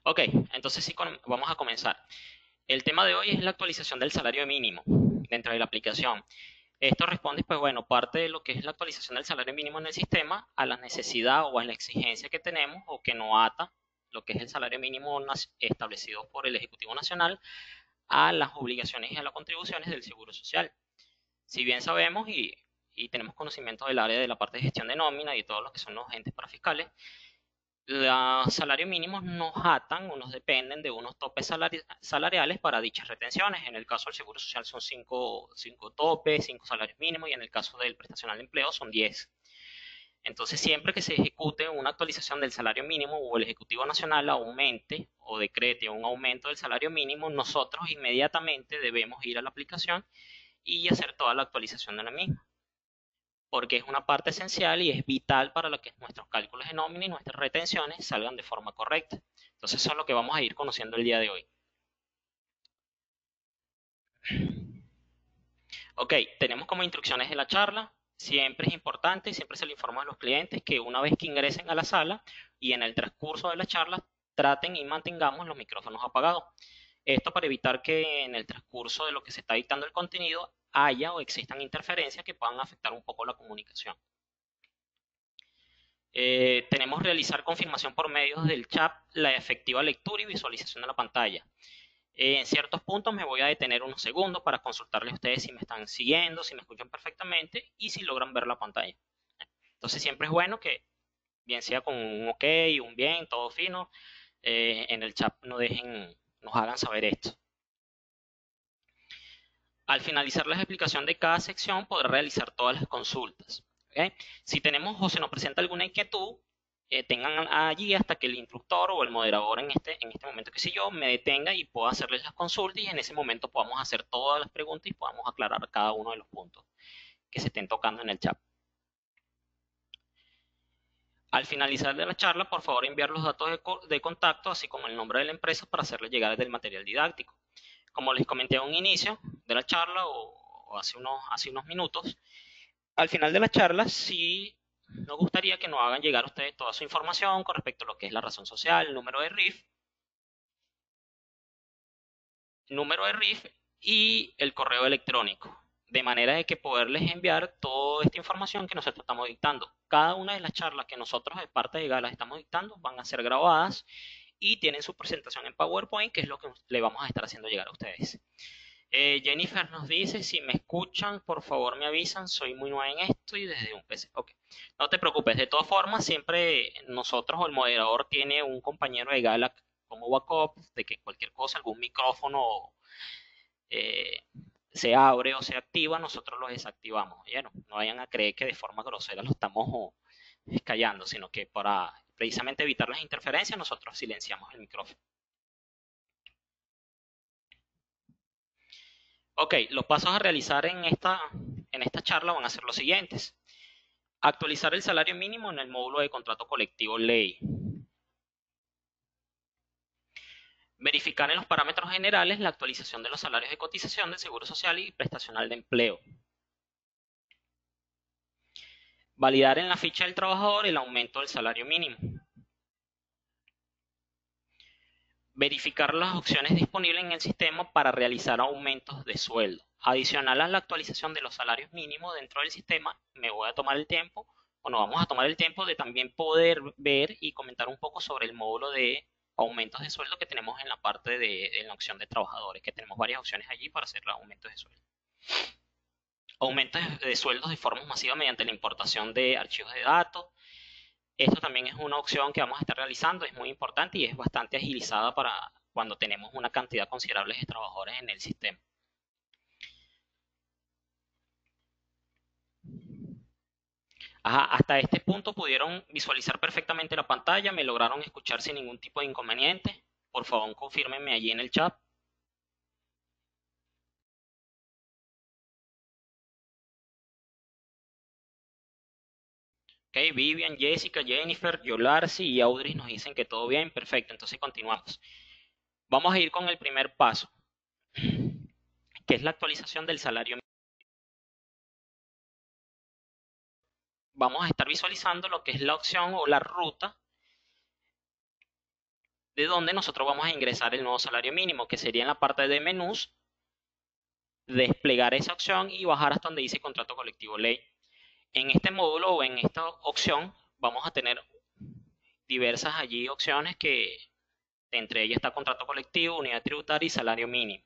Ok, entonces sí, vamos a comenzar. El tema de hoy es la actualización del salario mínimo dentro de la aplicación. Esto responde, pues bueno, parte de lo que es la actualización del salario mínimo en el sistema a la necesidad o a la exigencia que tenemos o que no ata lo que es el salario mínimo establecido por el Ejecutivo Nacional a las obligaciones y a las contribuciones del Seguro Social. Si bien sabemos y tenemos conocimiento del área de la parte de gestión de nómina y de todos los que son los entes parafiscales, los salarios mínimos nos atan o nos dependen de unos topes salariales para dichas retenciones. En el caso del Seguro Social son cinco topes, 5 salarios mínimos y en el caso del prestacional de empleo son 10. Entonces, siempre que se ejecute una actualización del salario mínimo o el Ejecutivo Nacional aumente o decrete un aumento del salario mínimo, nosotros inmediatamente debemos ir a la aplicación y hacer toda la actualización de la misma, porque es una parte esencial y es vital para que nuestros cálculos de nómina y nuestras retenciones salgan de forma correcta. Entonces eso es lo que vamos a ir conociendo el día de hoy. Ok, tenemos como instrucciones de la charla, siempre es importante y siempre se le informa a los clientes que una vez que ingresen a la sala y en el transcurso de la charla traten y mantengamos los micrófonos apagados. Esto para evitar que en el transcurso de lo que se está dictando el contenido haya o existan interferencias que puedan afectar un poco la comunicación. Tenemos realizar confirmación por medio del chat, la efectiva lectura y visualización de la pantalla. En ciertos puntos me voy a detener unos segundos para consultarles a ustedes si me están siguiendo, si me escuchan perfectamente y si logran ver la pantalla. Entonces siempre es bueno que, bien sea con un ok, un bien, todo fino, en el chat nos hagan saber esto. Al finalizar la explicación de cada sección, poder realizar todas las consultas. ¿Okay? Si tenemos o se nos presenta alguna inquietud, tengan allí hasta que el instructor o el moderador en este momento, que sé yo, me detenga y pueda hacerles las consultas y en ese momento podamos hacer todas las preguntas y podamos aclarar cada uno de los puntos que se estén tocando en el chat. Al finalizar de la charla, por favor enviar los datos de contacto, así como el nombre de la empresa para hacerles llegar el material didáctico. Como les comenté a un inicio de la charla o hace unos minutos, al final de la charla sí nos gustaría que nos hagan llegar a ustedes toda su información con respecto a lo que es la razón social, el número de RIF y el correo electrónico, de manera de que poderles enviar toda esta información que nosotros estamos dictando. Cada una de las charlas que nosotros de parte de Gala estamos dictando van a ser grabadas y tienen su presentación en PowerPoint, que es lo que le vamos a estar haciendo llegar a ustedes. Jennifer nos dice, si me escuchan, por favor me avisan, soy muy nueva en esto y desde un PC. Ok, no te preocupes, de todas formas, siempre nosotros o el moderador tiene un compañero de Gala como backup, de que cualquier cosa, algún micrófono eh, se abre o se activa, nosotros lo desactivamos. ¿Oyeron? No vayan a creer que de forma grosera lo estamos callando, sino que para precisamente evitar las interferencias, nosotros silenciamos el micrófono. Ok, los pasos a realizar en esta charla van a ser los siguientes. Actualizar el salario mínimo en el módulo de contrato colectivo ley. Verificar en los parámetros generales la actualización de los salarios de cotización del Seguro Social y prestacional de empleo. Validar en la ficha del trabajador el aumento del salario mínimo. Verificar las opciones disponibles en el sistema para realizar aumentos de sueldo. Adicional a la actualización de los salarios mínimos dentro del sistema, me voy a tomar el tiempo, o nos vamos a tomar el tiempo de también poder ver y comentar un poco sobre el módulo de aumentos de sueldo que tenemos en la parte en la opción de trabajadores, que tenemos varias opciones allí para hacer los aumentos de sueldo. Aumentos de sueldos de forma masiva mediante la importación de archivos de datos. Esto también es una opción que vamos a estar realizando, es muy importante y es bastante agilizada para cuando tenemos una cantidad considerable de trabajadores en el sistema. Ajá, hasta este punto pudieron visualizar perfectamente la pantalla, me lograron escuchar sin ningún tipo de inconveniente. Por favor, confírmenme allí en el chat. Ok, Vivian, Jessica, Jennifer, Yolarcy y Audrey nos dicen que todo bien, perfecto, entonces continuamos. Vamos a ir con el primer paso, que es la actualización del salario. Vamos a estar visualizando lo que es la opción o la ruta de donde nosotros vamos a ingresar el nuevo salario mínimo, que sería en la parte de menús, desplegar esa opción y bajar hasta donde dice contrato colectivo ley. En este módulo o en esta opción vamos a tener diversas allí opciones que entre ellas está contrato colectivo, unidad tributaria y salario mínimo.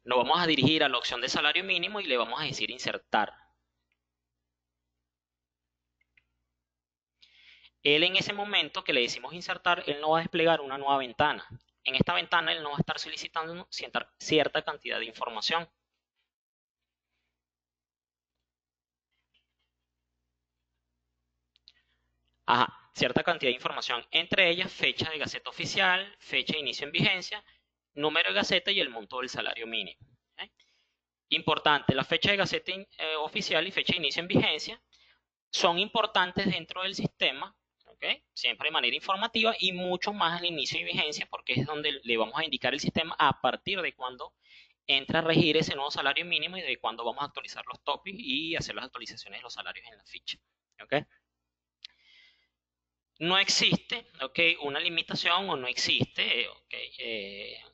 Nos vamos a dirigir a la opción de salario mínimo y le vamos a decir insertar. Él en ese momento que le decimos insertar, él nos va a desplegar una nueva ventana. En esta ventana él nos va a estar solicitando cierta cantidad de información. Ajá, cierta cantidad de información, entre ellas fecha de gaceta oficial, fecha de inicio en vigencia, número de gaceta y el monto del salario mínimo. ¿Okay? Importante, la fecha de gaceta oficial y fecha de inicio en vigencia son importantes dentro del sistema, ¿okay? Siempre de manera informativa y mucho más al inicio de vigencia porque es donde le vamos a indicar el sistema a partir de cuando entra a regir ese nuevo salario mínimo y de cuándo vamos a actualizar los topes y hacer las actualizaciones de los salarios en la ficha. ¿Okay? No existe, okay, una limitación o no existe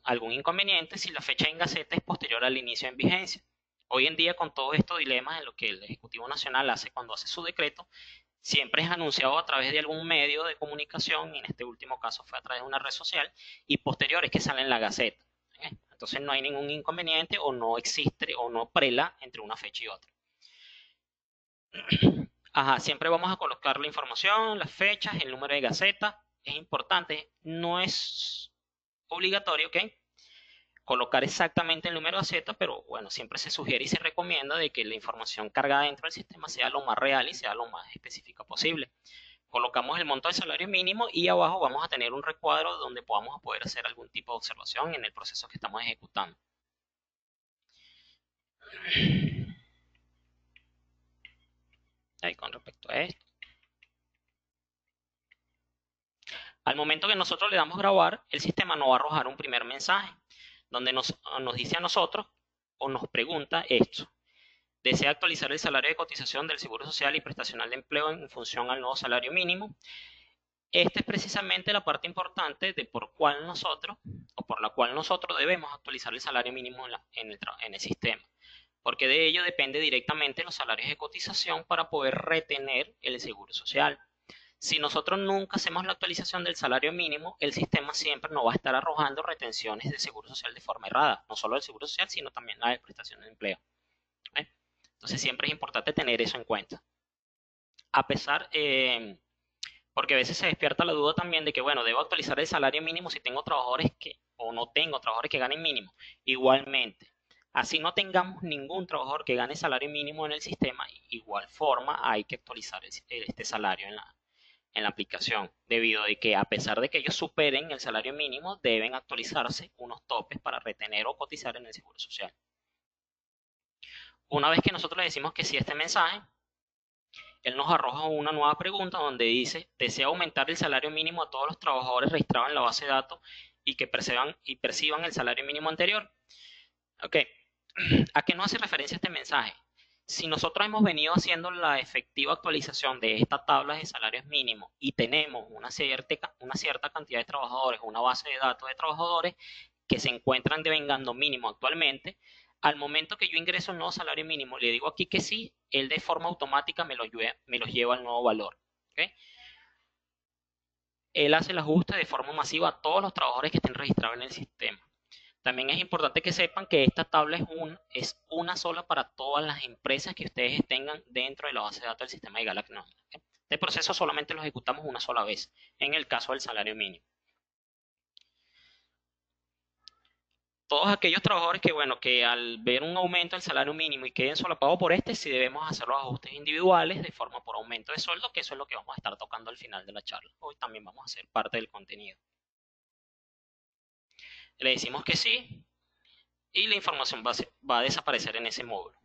algún inconveniente si la fecha en Gaceta es posterior al inicio en vigencia. Hoy en día, con todos estos dilemas en lo que el Ejecutivo Nacional hace cuando hace su decreto, siempre es anunciado a través de algún medio de comunicación, y en este último caso fue a través de una red social, y posteriores que salen en la Gaceta. Entonces no hay ningún inconveniente o no existe o no prela entre una fecha y otra. Ajá, siempre vamos a colocar la información, las fechas, el número de gaceta. Es importante, no es obligatorio, ¿ok? Colocar exactamente el número de gaceta, pero bueno, siempre se sugiere y se recomienda de que la información cargada dentro del sistema sea lo más real y sea lo más específica posible. Colocamos el monto del salario mínimo y abajo vamos a tener un recuadro donde podamos poder hacer algún tipo de observación en el proceso que estamos ejecutando. Ahí, con respecto a esto. Al momento que nosotros le damos grabar, el sistema nos va a arrojar un primer mensaje donde nos dice a nosotros o nos pregunta esto. ¿Desea actualizar el salario de cotización del Seguro Social y Prestacional de Empleo en función al nuevo salario mínimo? Esta es precisamente la parte importante de por cuál nosotros o por la cual nosotros debemos actualizar el salario mínimo en el sistema. Porque de ello depende directamente los salarios de cotización para poder retener el Seguro Social. Si nosotros nunca hacemos la actualización del salario mínimo, el sistema siempre nos va a estar arrojando retenciones de seguro social de forma errada, no solo del seguro social, sino también la de prestación de empleo. ¿Eh? Entonces siempre es importante tener eso en cuenta. A pesar, porque a veces se despierta la duda también de que, bueno, debo actualizar el salario mínimo si tengo trabajadores que, o no tengo trabajadores que ganen mínimo. Igualmente, así no tengamos ningún trabajador que gane salario mínimo en el sistema, igual forma hay que actualizar este salario en la aplicación, debido a que a pesar de que ellos superen el salario mínimo, deben actualizarse unos topes para retener o cotizar en el Seguro Social. Una vez que nosotros le decimos que sí a este mensaje, él nos arroja una nueva pregunta donde dice, ¿desea aumentar el salario mínimo a todos los trabajadores registrados en la base de datos y que perciban el salario mínimo anterior? Ok, ¿a qué nos hace referencia este mensaje? Si nosotros hemos venido haciendo la efectiva actualización de esta tabla de salarios mínimos y tenemos una cierta cantidad de trabajadores, una base de datos de trabajadores que se encuentran devengando mínimo actualmente, al momento que yo ingreso el nuevo salario mínimo, le digo aquí que sí, él de forma automática me los lleva al nuevo valor. ¿Okay? Él hace el ajuste de forma masiva a todos los trabajadores que estén registrados en el sistema. También es importante que sepan que esta tabla es una sola para todas las empresas que ustedes tengan dentro de la base de datos del sistema de Galaxy. Este proceso solamente lo ejecutamos una sola vez, en el caso del salario mínimo. Todos aquellos trabajadores que, bueno, que al ver un aumento del salario mínimo y queden solapados por este, sí debemos hacer los ajustes individuales de forma por aumento de sueldo, que eso es lo que vamos a estar tocando al final de la charla. Hoy también vamos a hacer parte del contenido. Le decimos que sí y la información va a desaparecer en ese módulo.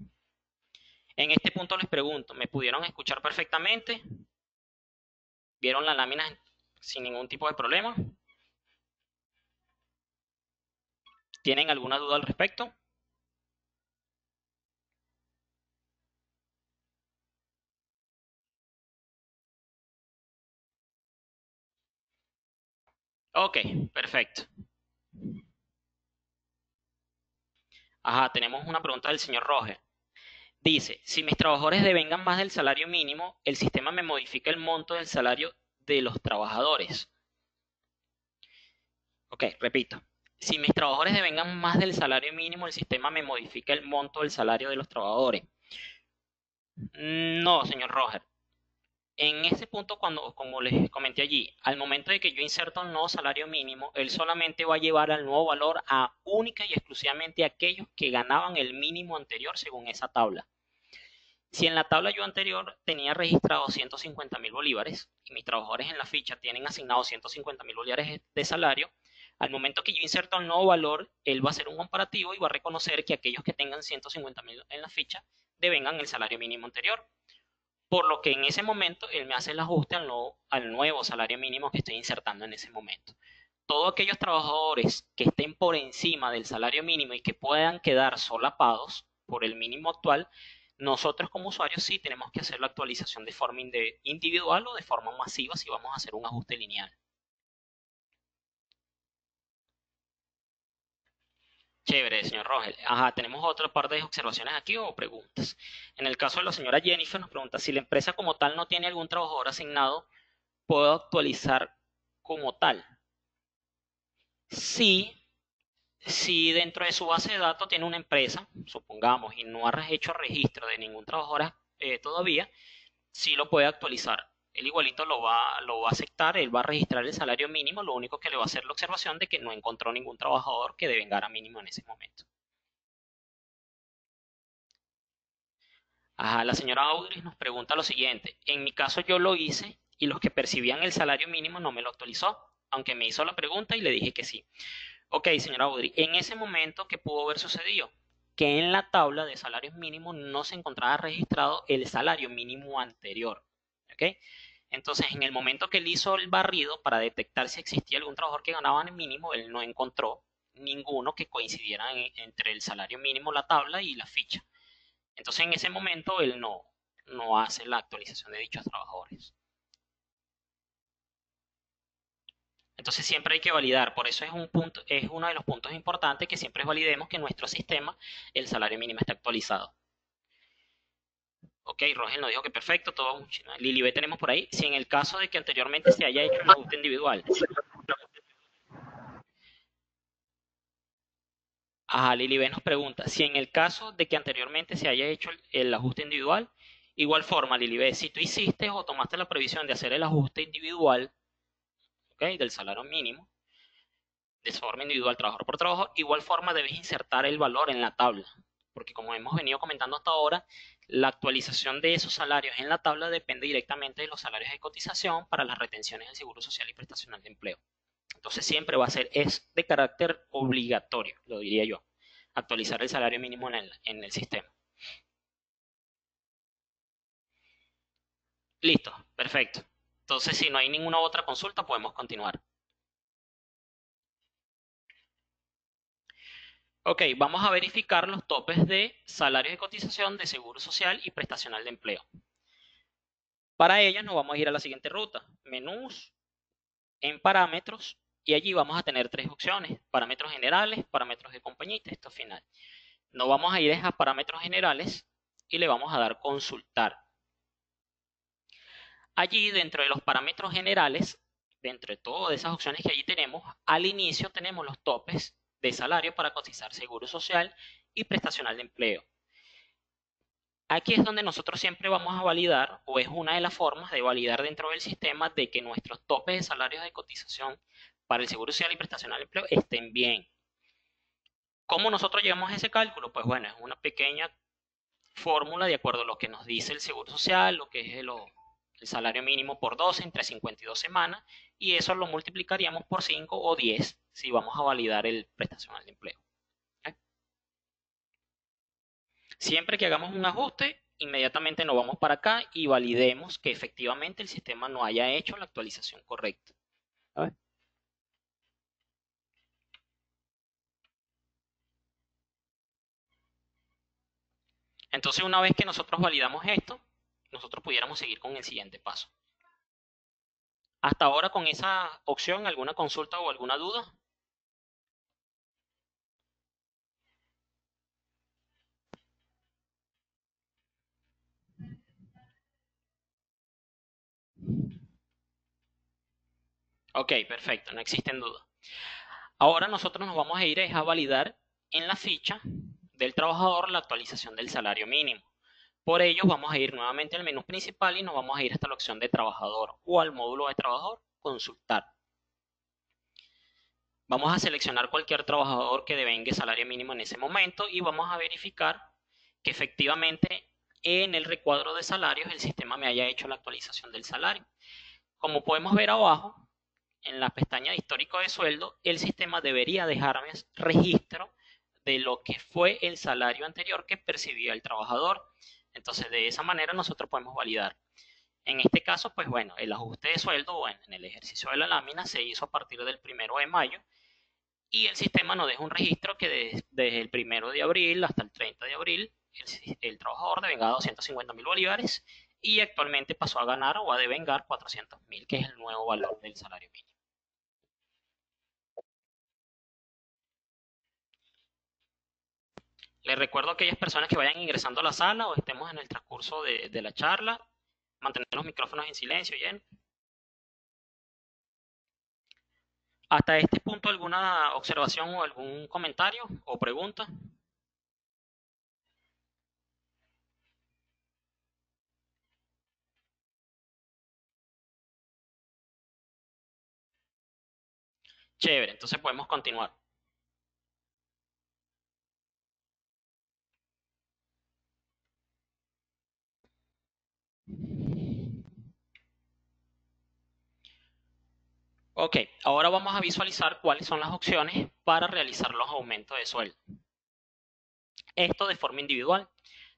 En este punto les pregunto, ¿me pudieron escuchar perfectamente? ¿Vieron la lámina sin ningún tipo de problema? ¿Tienen alguna duda al respecto? Ok, perfecto. Ajá, tenemos una pregunta del señor Roger. Dice, si mis trabajadores devengan más del salario mínimo, el sistema me modifica el monto del salario de los trabajadores. Ok, repito. Si mis trabajadores devengan más del salario mínimo, el sistema me modifica el monto del salario de los trabajadores. No, señor Roger. En ese punto, como les comenté allí, al momento de que yo inserto un nuevo salario mínimo, él solamente va a llevar al nuevo valor a única y exclusivamente a aquellos que ganaban el mínimo anterior según esa tabla. Si en la tabla yo anterior tenía registrado 150.000 bolívares y mis trabajadores en la ficha tienen asignados 150.000 bolívares de salario, al momento que yo inserto el nuevo valor, él va a hacer un comparativo y va a reconocer que aquellos que tengan 150.000 en la ficha devengan el salario mínimo anterior. Por lo que en ese momento él me hace el ajuste al nuevo salario mínimo que estoy insertando en ese momento. Todos aquellos trabajadores que estén por encima del salario mínimo y que puedan quedar solapados por el mínimo actual, nosotros como usuarios sí tenemos que hacer la actualización de forma individual o de forma masiva si vamos a hacer un ajuste lineal. Chévere, señor Rogel. Ajá, tenemos otra parte de observaciones aquí o preguntas. En el caso de la señora Jennifer nos pregunta si la empresa como tal no tiene algún trabajador asignado, ¿puedo actualizar como tal? Sí, si dentro de su base de datos tiene una empresa, supongamos, y no ha hecho registro de ningún trabajador todavía, sí lo puede actualizar. Él igualito lo va a aceptar, él va a registrar el salario mínimo, lo único que le va a hacer la observación de que no encontró ningún trabajador que devengara mínimo en ese momento. Ajá, la señora Audrey nos pregunta lo siguiente. En mi caso yo lo hice y los que percibían el salario mínimo no me lo actualizó, aunque me hizo la pregunta y le dije que sí. Ok, señora Audrey, en ese momento, ¿qué pudo haber sucedido? Que en la tabla de salarios mínimos no se encontraba registrado el salario mínimo anterior. ¿Ok? Entonces, en el momento que él hizo el barrido para detectar si existía algún trabajador que ganaba el mínimo, él no encontró ninguno que coincidiera entre el salario mínimo, la tabla y la ficha. Entonces, en ese momento, él no hace la actualización de dichos trabajadores. Entonces siempre hay que validar, por eso es un punto, es uno de los puntos importantes que siempre validemos que en nuestro sistema el salario mínimo está actualizado. Ok, Rogel nos dijo que perfecto, todo. Lili tenemos por ahí. Si en el caso de que anteriormente se haya hecho el ajuste individual. Ajá, Lili nos pregunta, si en el caso de que anteriormente se haya hecho el ajuste individual, igual forma, Lili, si tú hiciste o tomaste la previsión de hacer el ajuste individual, ok, del salario mínimo, de forma individual, trabajador por trabajador, igual forma debes insertar el valor en la tabla, porque como hemos venido comentando hasta ahora, la actualización de esos salarios en la tabla depende directamente de los salarios de cotización para las retenciones del Seguro Social y Prestacional de Empleo. Entonces siempre va a ser, es de carácter obligatorio, lo diría yo, actualizar el salario mínimo en el sistema. Listo, perfecto. Entonces, si no hay ninguna otra consulta, podemos continuar. Ok, vamos a verificar los topes de salarios de cotización de Seguro Social y Prestacional de Empleo. Para ellas nos vamos a ir a la siguiente ruta, menús, en parámetros, y allí vamos a tener tres opciones, parámetros generales, parámetros de compañía y texto final. Nos vamos a ir a parámetros generales y le vamos a dar consultar. Allí dentro de los parámetros generales, dentro de todas esas opciones que allí tenemos, al inicio tenemos los topes de salario para cotizar Seguro Social y Prestacional de Empleo. Aquí es donde nosotros siempre vamos a validar, o es una de las formas de validar dentro del sistema de que nuestros topes de salarios de cotización para el Seguro Social y Prestacional de Empleo estén bien. ¿Cómo nosotros llegamos a ese cálculo? Pues bueno, es una pequeña fórmula de acuerdo a lo que nos dice el Seguro Social, lo que es el salario mínimo por 12 entre 52 semanas, y eso lo multiplicaríamos por 5 o 10 si vamos a validar el prestacional de empleo. ¿Okay? Siempre que hagamos un ajuste, inmediatamente nos vamos para acá y validemos que efectivamente el sistema no haya hecho la actualización correcta. Entonces, una vez que nosotros validamos esto, nosotros pudiéramos seguir con el siguiente paso. Hasta ahora con esa opción, ¿alguna consulta o alguna duda? Ok, perfecto, no existen dudas. Ahora nosotros nos vamos a ir a validar en la ficha del trabajador la actualización del salario mínimo. Por ello vamos a ir nuevamente al menú principal y nos vamos a ir hasta la opción de trabajador o al módulo de trabajador, consultar. Vamos a seleccionar cualquier trabajador que devengue salario mínimo en ese momento y vamos a verificar que efectivamente en el recuadro de salarios el sistema me haya hecho la actualización del salario. Como podemos ver abajo, en la pestaña de histórico de sueldo, el sistema debería dejarme registro de lo que fue el salario anterior que percibía el trabajador. Entonces, de esa manera nosotros podemos validar. En este caso, pues bueno, el ajuste de sueldo, bueno, en el ejercicio de la lámina se hizo a partir del 1 de mayo y el sistema nos deja un registro que desde el 1 de abril hasta el 30 de abril el trabajador devengaba 250.000 bolívares y actualmente pasó a ganar o a devengar 400.000, que es el nuevo valor del salario mínimo. Les recuerdo a aquellas personas que vayan ingresando a la sala o estemos en el transcurso de la charla, mantener los micrófonos en silencio, ¿bien? Hasta este punto, ¿alguna observación o algún comentario o pregunta? Chévere, entonces podemos continuar. Ok, ahora vamos a visualizar cuáles son las opciones para realizar los aumentos de sueldo. Esto de forma individual,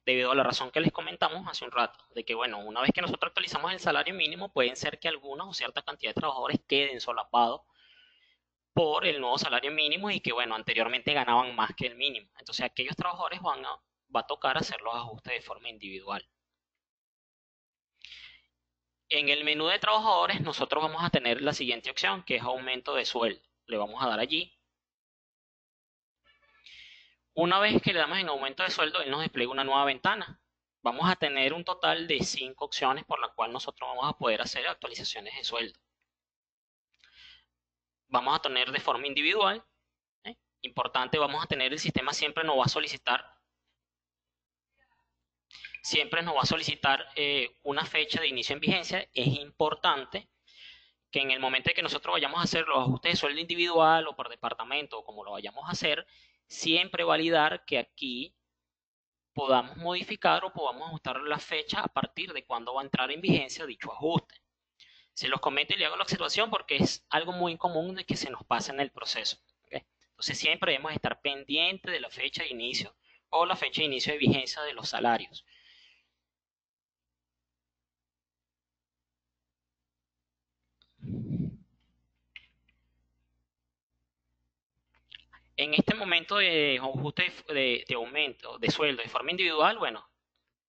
debido a la razón que les comentamos hace un rato, de que bueno, una vez que nosotros actualizamos el salario mínimo, pueden ser que algunos o cierta cantidad de trabajadores queden solapados por el nuevo salario mínimo y que bueno, anteriormente ganaban más que el mínimo. Entonces aquellos trabajadores va a tocar hacer los ajustes de forma individual. En el menú de trabajadores nosotros vamos a tener la siguiente opción, que es aumento de sueldo. Le vamos a dar allí. Una vez que le damos en aumento de sueldo, él nos despliega una nueva ventana. Vamos a tener un total de 5 opciones por las cuales nosotros vamos a poder hacer actualizaciones de sueldo. Vamos a tener de forma individual. Importante, vamos a tener el sistema siempre nos va a solicitar una fecha de inicio en vigencia. Es importante que en el momento de que nosotros vayamos a hacer los ajustes de sueldo individual o por departamento o como lo vayamos a hacer, siempre validar que aquí podamos modificar o podamos ajustar la fecha a partir de cuándo va a entrar en vigencia dicho ajuste. Se los comento y le hago la observación porque es algo muy común de que se nos pasa en el proceso. ¿Okay? Entonces siempre debemos estar pendientes de la fecha de inicio o la fecha de inicio de vigencia de los salarios. En este momento de ajuste de aumento de sueldo de forma individual, bueno,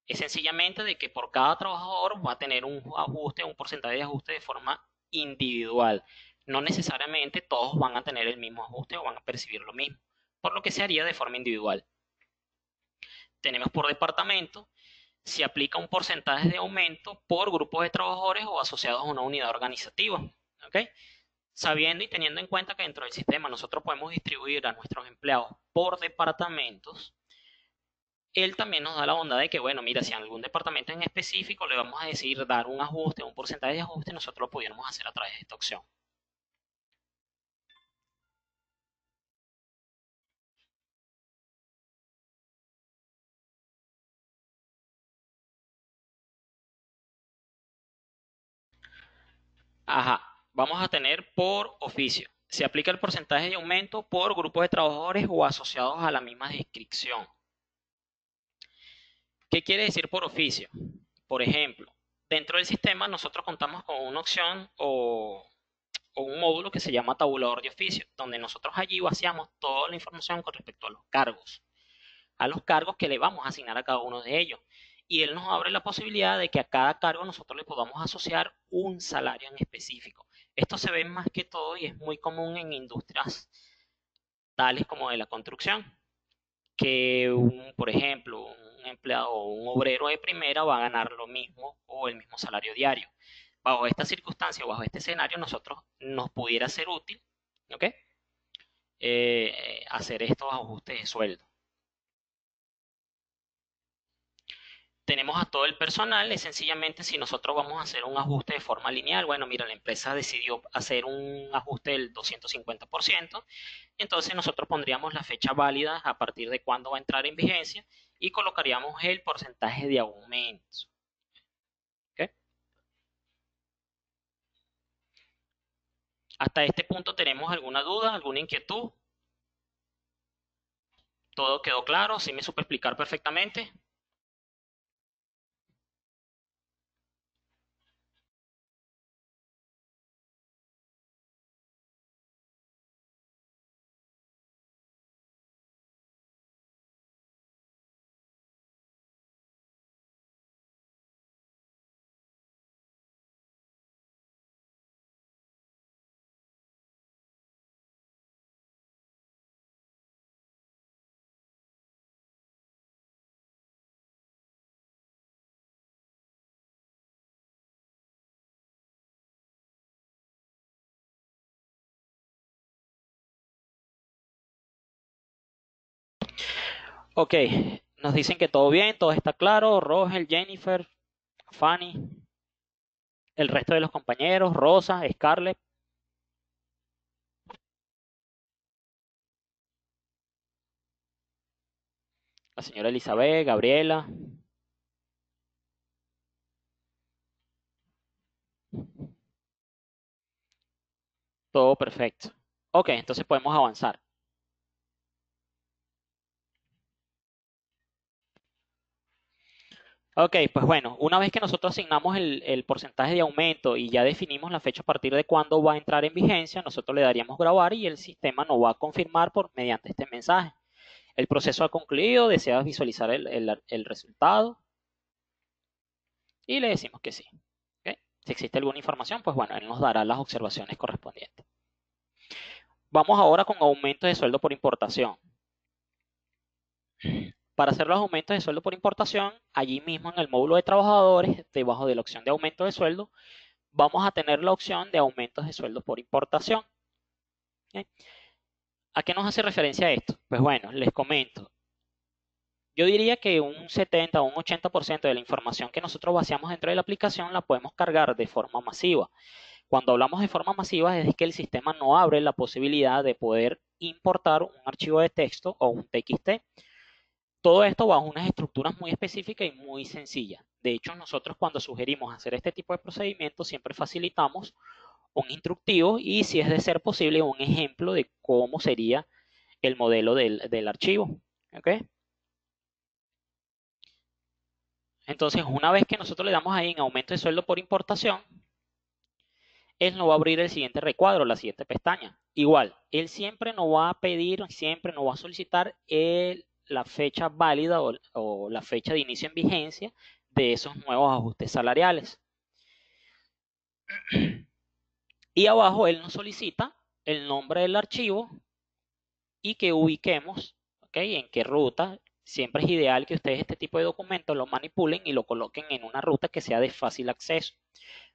es sencillamente de que por cada trabajador va a tener un ajuste, un porcentaje de ajuste de forma individual. No necesariamente todos van a tener el mismo ajuste o van a percibir lo mismo, por lo que se haría de forma individual. Tenemos por departamento, se aplica un porcentaje de aumento por grupos de trabajadores o asociados a una unidad organizativa. ¿Okay? Sabiendo y teniendo en cuenta que dentro del sistema nosotros podemos distribuir a nuestros empleados por departamentos, él también nos da la bondad de que, bueno, mira, si en algún departamento en específico le vamos a decir dar un ajuste, un porcentaje de ajuste, nosotros lo pudiéramos hacer a través de esta opción. Ajá, vamos a tener por oficio. Se aplica el porcentaje de aumento por grupos de trabajadores o asociados a la misma descripción. ¿Qué quiere decir por oficio? Por ejemplo, dentro del sistema nosotros contamos con una opción o un módulo que se llama tabulador de oficio, donde nosotros allí vaciamos toda la información con respecto a los cargos que le vamos a asignar a cada uno de ellos. Y él nos abre la posibilidad de que a cada cargo nosotros le podamos asociar un salario en específico. Esto se ve más que todo y es muy común en industrias tales como de la construcción, que por ejemplo, un empleado o un obrero de primera va a ganar lo mismo o el mismo salario diario. Bajo esta circunstancia, bajo este escenario, nosotros nos pudiera ser útil, ¿ok? Hacer estos ajustes de sueldo. Tenemos a todo el personal, es sencillamente si nosotros vamos a hacer un ajuste de forma lineal, bueno, mira, la empresa decidió hacer un ajuste del 250%, entonces nosotros pondríamos la fecha válida a partir de cuándo va a entrar en vigencia y colocaríamos el porcentaje de aumento. ¿Okay? Hasta este punto, ¿tenemos alguna duda, alguna inquietud? ¿Todo quedó claro? ¿Sí me supe explicar perfectamente? Ok, nos dicen que todo bien, todo está claro. Rogel, Jennifer, Fanny, el resto de los compañeros, Rosa, Scarlett, la señora Elizabeth, Gabriela, todo perfecto. Ok, entonces podemos avanzar. Ok, pues bueno, una vez que nosotros asignamos el porcentaje de aumento y ya definimos la fecha a partir de cuándo va a entrar en vigencia, nosotros le daríamos grabar y el sistema nos va a confirmar mediante este mensaje. El proceso ha concluido, deseas visualizar el resultado y le decimos que sí. ¿Ok? Si existe alguna información, pues bueno, él nos dará las observaciones correspondientes. Vamos ahora con aumentos de sueldo por importación. Para hacer los aumentos de sueldo por importación, allí mismo en el módulo de trabajadores, debajo de la opción de aumento de sueldo, vamos a tener la opción de aumentos de sueldo por importación. ¿Okay? ¿A qué nos hace referencia esto? Pues bueno, les comento. Yo diría que un 70 o un 80% de la información que nosotros vaciamos dentro de la aplicación la podemos cargar de forma masiva. Cuando hablamos de forma masiva es que el sistema no abre la posibilidad de poder importar un archivo de texto o un TXT. Todo esto bajo unas estructuras muy específicas y muy sencillas. De hecho, nosotros cuando sugerimos hacer este tipo de procedimientos siempre facilitamos un instructivo y, si es de ser posible, un ejemplo de cómo sería el modelo del archivo. ¿Okay? Entonces, una vez que nosotros le damos ahí en aumento de sueldo por importación, él nos va a abrir el siguiente recuadro, la siguiente pestaña. Igual, él siempre nos va a pedir, siempre nos va a solicitar la fecha válida o la fecha de inicio en vigencia de esos nuevos ajustes salariales. Y abajo él nos solicita el nombre del archivo y que ubiquemos, ¿ok? En qué ruta. Siempre es ideal que ustedes este tipo de documentos lo manipulen y lo coloquen en una ruta que sea de fácil acceso,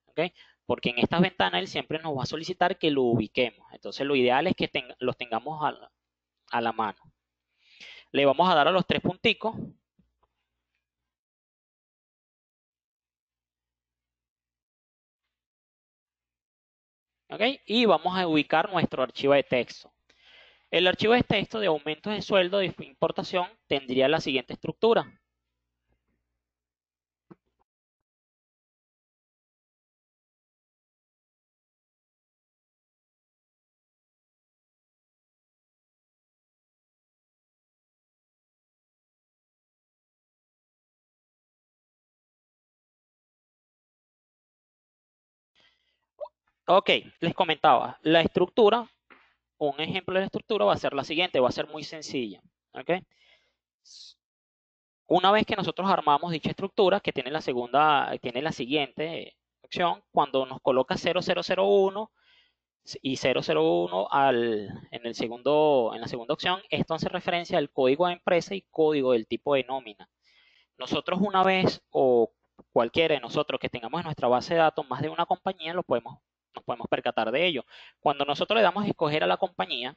¿ok? Porque en estas ventanas él siempre nos va a solicitar que lo ubiquemos. Entonces lo ideal es que los tengamos a la mano. Le vamos a dar a los tres punticos. ¿Ok? Y vamos a ubicar nuestro archivo de texto. El archivo de texto de aumentos de sueldo de importación tendría la siguiente estructura. Ok, les comentaba, la estructura, un ejemplo de la estructura va a ser la siguiente, va a ser muy sencilla. ¿Ok? Una vez que nosotros armamos dicha estructura, que tiene la siguiente opción, cuando nos coloca 0001, y 001 en la segunda opción, esto hace referencia al código de empresa y código del tipo de nómina. Nosotros una vez o cualquiera de nosotros que tengamos en nuestra base de datos más de una compañía, nos podemos percatar de ello. Cuando nosotros le damos a escoger a la compañía,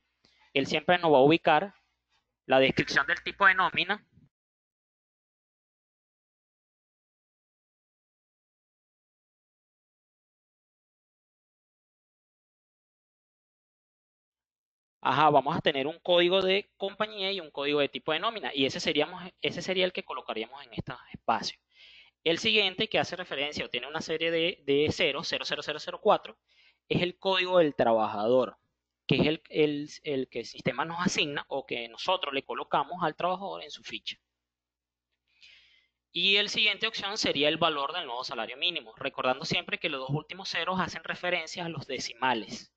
él siempre nos va a ubicar la descripción del tipo de nómina. Ajá, vamos a tener un código de compañía y un código de tipo de nómina, y ese sería el que colocaríamos en estos espacios. El siguiente, que hace referencia o tiene una serie de ceros, 00004, es el código del trabajador, que es el que el sistema nos asigna o que nosotros le colocamos al trabajador en su ficha. Y el siguiente opción sería el valor del nuevo salario mínimo, recordando siempre que los dos últimos ceros hacen referencia a los decimales.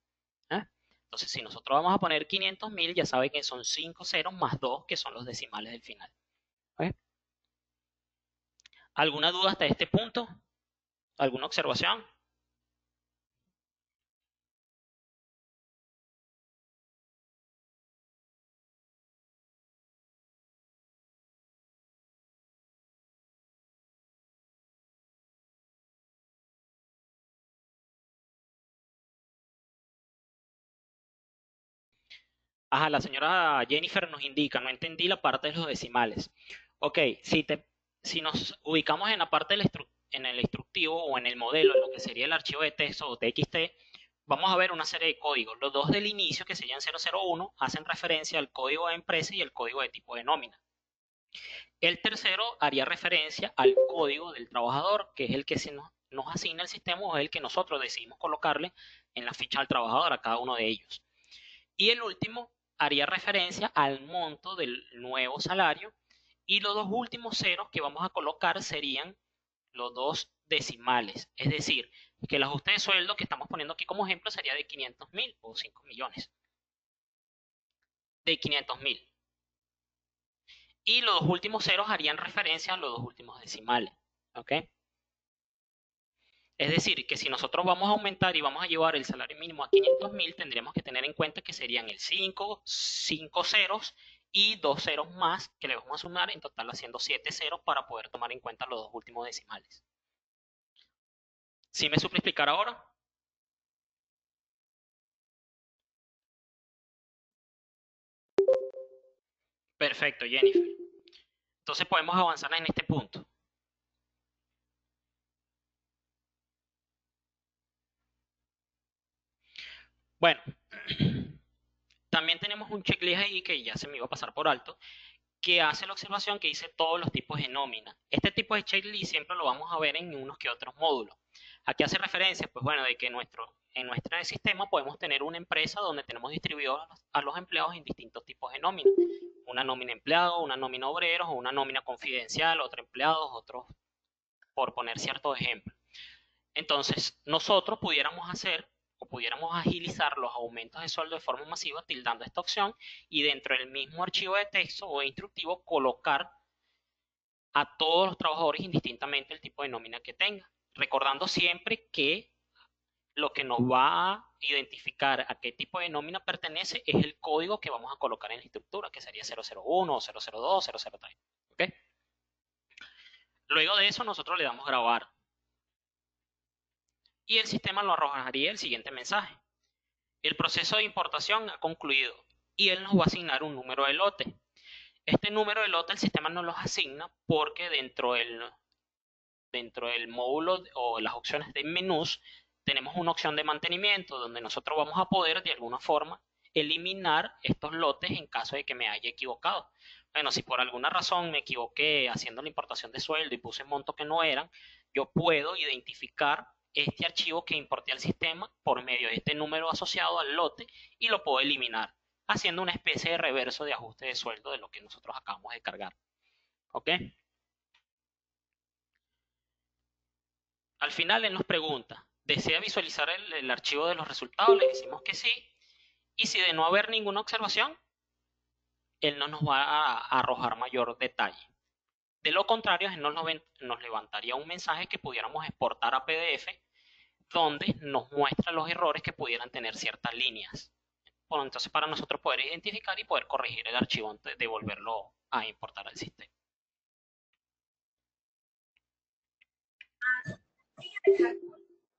¿Eh? Entonces, si nosotros vamos a poner 500.000, ya saben que son 5 ceros más 2, que son los decimales del final. ¿Eh? ¿Alguna duda hasta este punto? ¿Alguna observación? Ajá, la señora Jennifer nos indica, no entendí la parte de los decimales. Ok, si nos ubicamos en la parte en el instructivo o en el modelo, en lo que sería el archivo de texto o TXT, vamos a ver una serie de códigos. Los dos del inicio, que serían 001, hacen referencia al código de empresa y el código de tipo de nómina. El tercero haría referencia al código del trabajador, que es el que nos asigna el sistema o es el que nosotros decidimos colocarle en la ficha del trabajador a cada uno de ellos. Y el último haría referencia al monto del nuevo salario y los dos últimos ceros que vamos a colocar serían los dos decimales. Es decir, que el ajuste de sueldo que estamos poniendo aquí como ejemplo sería de 500.000 o 5 millones. De 500.000. Y los dos últimos ceros harían referencia a los dos últimos decimales. ¿Ok? Es decir, que si nosotros vamos a aumentar y vamos a llevar el salario mínimo a 500.000, tendríamos que tener en cuenta que serían el 5 ceros y 2 ceros más que le vamos a sumar, en total haciendo 7 ceros para poder tomar en cuenta los dos últimos decimales. ¿Sí me supe explicar ahora? Perfecto, Jennifer. Entonces podemos avanzar en este punto. Bueno, también tenemos un checklist ahí que ya se me iba a pasar por alto, que hace la observación que dice todos los tipos de nómina. Este tipo de checklist siempre lo vamos a ver en unos que otros módulos. Aquí hace referencia, pues bueno, de que en nuestro sistema podemos tener una empresa donde tenemos distribuidos a los empleados en distintos tipos de nómina. Una nómina empleado, una nómina obreros, o una nómina confidencial, otra empleados, otros, por poner ciertos ejemplos. Entonces, nosotros pudiéramos hacer o pudiéramos agilizar los aumentos de sueldo de forma masiva tildando esta opción y dentro del mismo archivo de texto o instructivo colocar a todos los trabajadores indistintamente el tipo de nómina que tenga. Recordando siempre que lo que nos va a identificar a qué tipo de nómina pertenece es el código que vamos a colocar en la estructura, que sería 001, 002, 003. ¿Okay? Luego de eso nosotros le damos grabar y el sistema nos arrojaría el siguiente mensaje. El proceso de importación ha concluido y él nos va a asignar un número de lote. Este número de lote el sistema nos los asigna porque dentro del módulo o las opciones de menús tenemos una opción de mantenimiento donde nosotros vamos a poder de alguna forma eliminar estos lotes en caso de que me haya equivocado. Bueno, si por alguna razón me equivoqué haciendo la importación de sueldo y puse montos que no eran, yo puedo identificar este archivo que importé al sistema por medio de este número asociado al lote y lo puedo eliminar, haciendo una especie de reverso de ajuste de sueldo de lo que nosotros acabamos de cargar. ¿Ok? Al final él nos pregunta, ¿desea visualizar el archivo de los resultados? Le decimos que sí. Y si de no haber ninguna observación, él no nos va a arrojar mayor detalle. De lo contrario, él nos levantaría un mensaje que pudiéramos exportar a PDF donde nos muestra los errores que pudieran tener ciertas líneas. Bueno, entonces para nosotros poder identificar y poder corregir el archivo antes de volverlo a importar al sistema.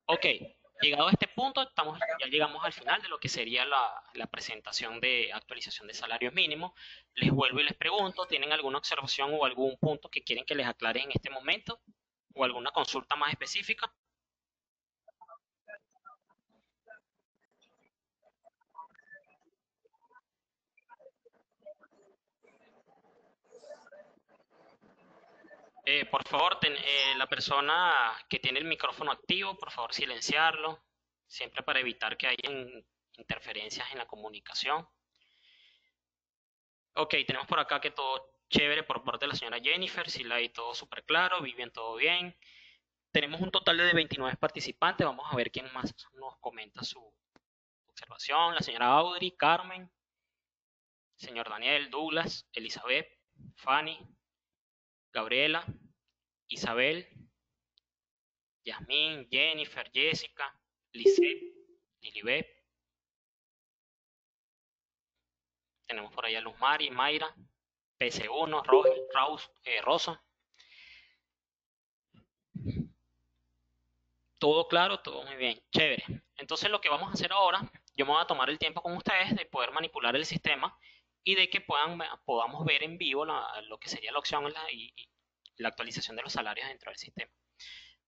Ok, llegado a este punto, ya llegamos al final de lo que sería la presentación de actualización de salarios mínimos. Les vuelvo y les pregunto, ¿tienen alguna observación o algún punto que quieren que les aclare en este momento? ¿O alguna consulta más específica? Por favor, la persona que tiene el micrófono activo, por favor silenciarlo, siempre para evitar que haya interferencias en la comunicación. Ok, tenemos por acá que todo chévere por parte de la señora Jennifer, Silay todo súper claro, Vivian todo bien. Tenemos un total de 29 participantes, vamos a ver quién más nos comenta su observación. La señora Audrey, Carmen, señor Daniel, Douglas, Elizabeth, Fanny, Gabriela, Isabel, Yasmín, Jennifer, Jessica, Lisette, Lilibet. Tenemos por allá Luz Mari, Mayra, PC1, Rosa. Todo claro, todo muy bien, chévere. Entonces lo que vamos a hacer ahora, yo me voy a tomar el tiempo con ustedes de poder manipular el sistema y de que podamos ver en vivo lo que sería la opción y la actualización de los salarios dentro del sistema.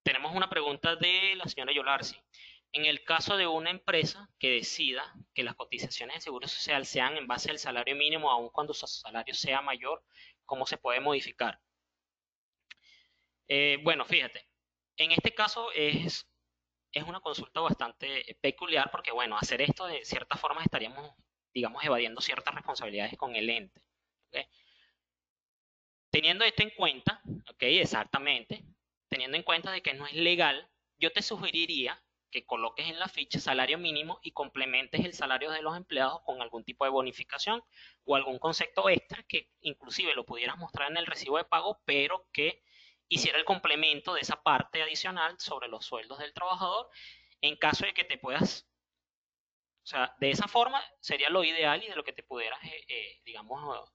Tenemos una pregunta de la señora Yolarsi. En el caso de una empresa que decida que las cotizaciones de seguro social sean en base al salario mínimo, aun cuando su salario sea mayor, ¿cómo se puede modificar? Bueno, fíjate, en este caso es una consulta bastante peculiar porque, bueno, hacer esto de cierta forma estaríamos, digamos, evadiendo ciertas responsabilidades con el ente. ¿Ok? Teniendo esto en cuenta, ok, exactamente, teniendo en cuenta de que no es legal, yo te sugeriría que coloques en la ficha salario mínimo y complementes el salario de los empleados con algún tipo de bonificación o algún concepto extra que inclusive lo pudieras mostrar en el recibo de pago, pero que hiciera el complemento de esa parte adicional sobre los sueldos del trabajador en caso de que te puedas, o sea, de esa forma sería lo ideal y de lo que te pudieras, digamos,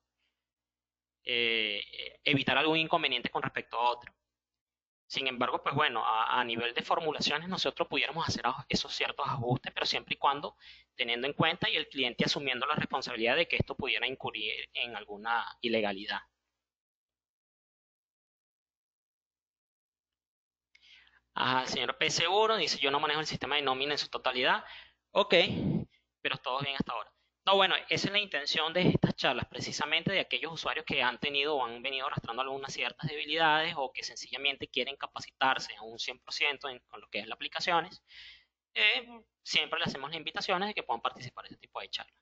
evitar algún inconveniente con respecto a otro. Sin embargo, pues bueno, a nivel de formulaciones nosotros pudiéramos hacer esos ciertos ajustes, pero siempre y cuando teniendo en cuenta y el cliente asumiendo la responsabilidad de que esto pudiera incurrir en alguna ilegalidad. Ah, el señor P. Seguro dice, yo no manejo el sistema de nómina en su totalidad. Ok, pero todo bien hasta ahora. No, bueno, esa es la intención de estas charlas, precisamente de aquellos usuarios que han tenido o han venido arrastrando algunas ciertas debilidades o que sencillamente quieren capacitarse a un 100% con lo que es las aplicaciones. Siempre le hacemos las invitaciones de que puedan participar en este tipo de charlas.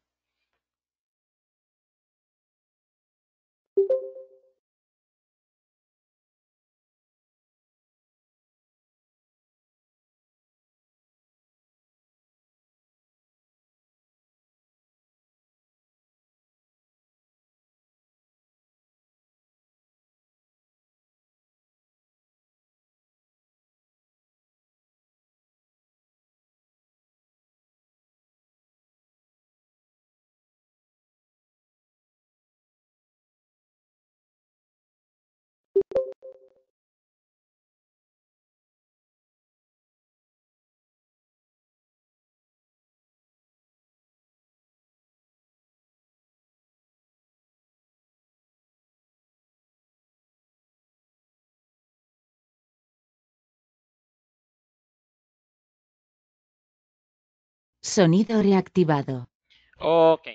Sonido reactivado. Ok,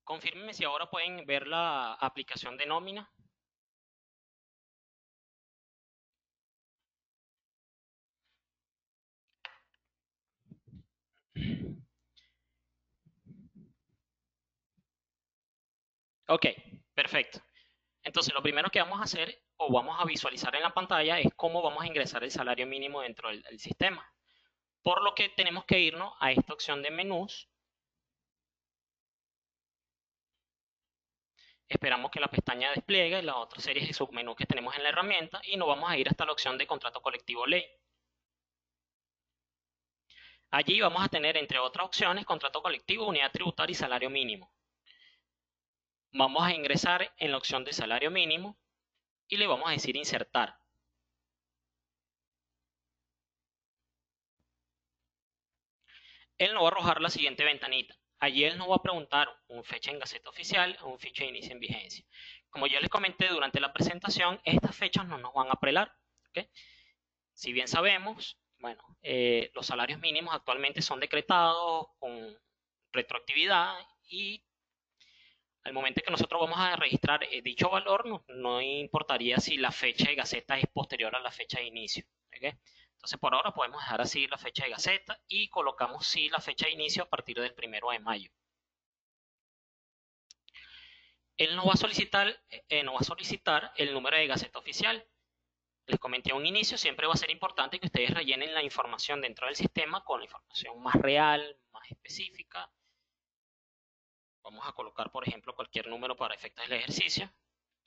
confírmenme si ahora pueden ver la aplicación de nómina. Ok, perfecto. Entonces, lo primero que vamos a hacer o vamos a visualizar en la pantalla es cómo vamos a ingresar el salario mínimo dentro del sistema. Por lo que tenemos que irnos a esta opción de menús. Esperamos que la pestaña despliegue las otras series de submenús que tenemos en la herramienta y nos vamos a ir hasta la opción de contrato colectivo ley. Allí vamos a tener, entre otras opciones, contrato colectivo, unidad tributaria y salario mínimo. Vamos a ingresar en la opción de salario mínimo y le vamos a decir insertar. Él nos va a arrojar la siguiente ventanita. Allí él nos va a preguntar una fecha en Gaceta Oficial o una fecha de inicio en vigencia. Como ya les comenté durante la presentación, estas fechas no nos van a prelar. ¿Okay? Si bien sabemos, bueno, los salarios mínimos actualmente son decretados con retroactividad y al momento que nosotros vamos a registrar dicho valor, no importaría si la fecha de Gaceta es posterior a la fecha de inicio. ¿Okay? Entonces, por ahora podemos dejar así la fecha de Gaceta y colocamos sí la fecha de inicio a partir del 1 de mayo. Él nos va a solicitar el número de Gaceta oficial. Les comenté a un inicio, siempre va a ser importante que ustedes rellenen la información dentro del sistema con la información más real, más específica. Vamos a colocar, por ejemplo, cualquier número para efectos del ejercicio.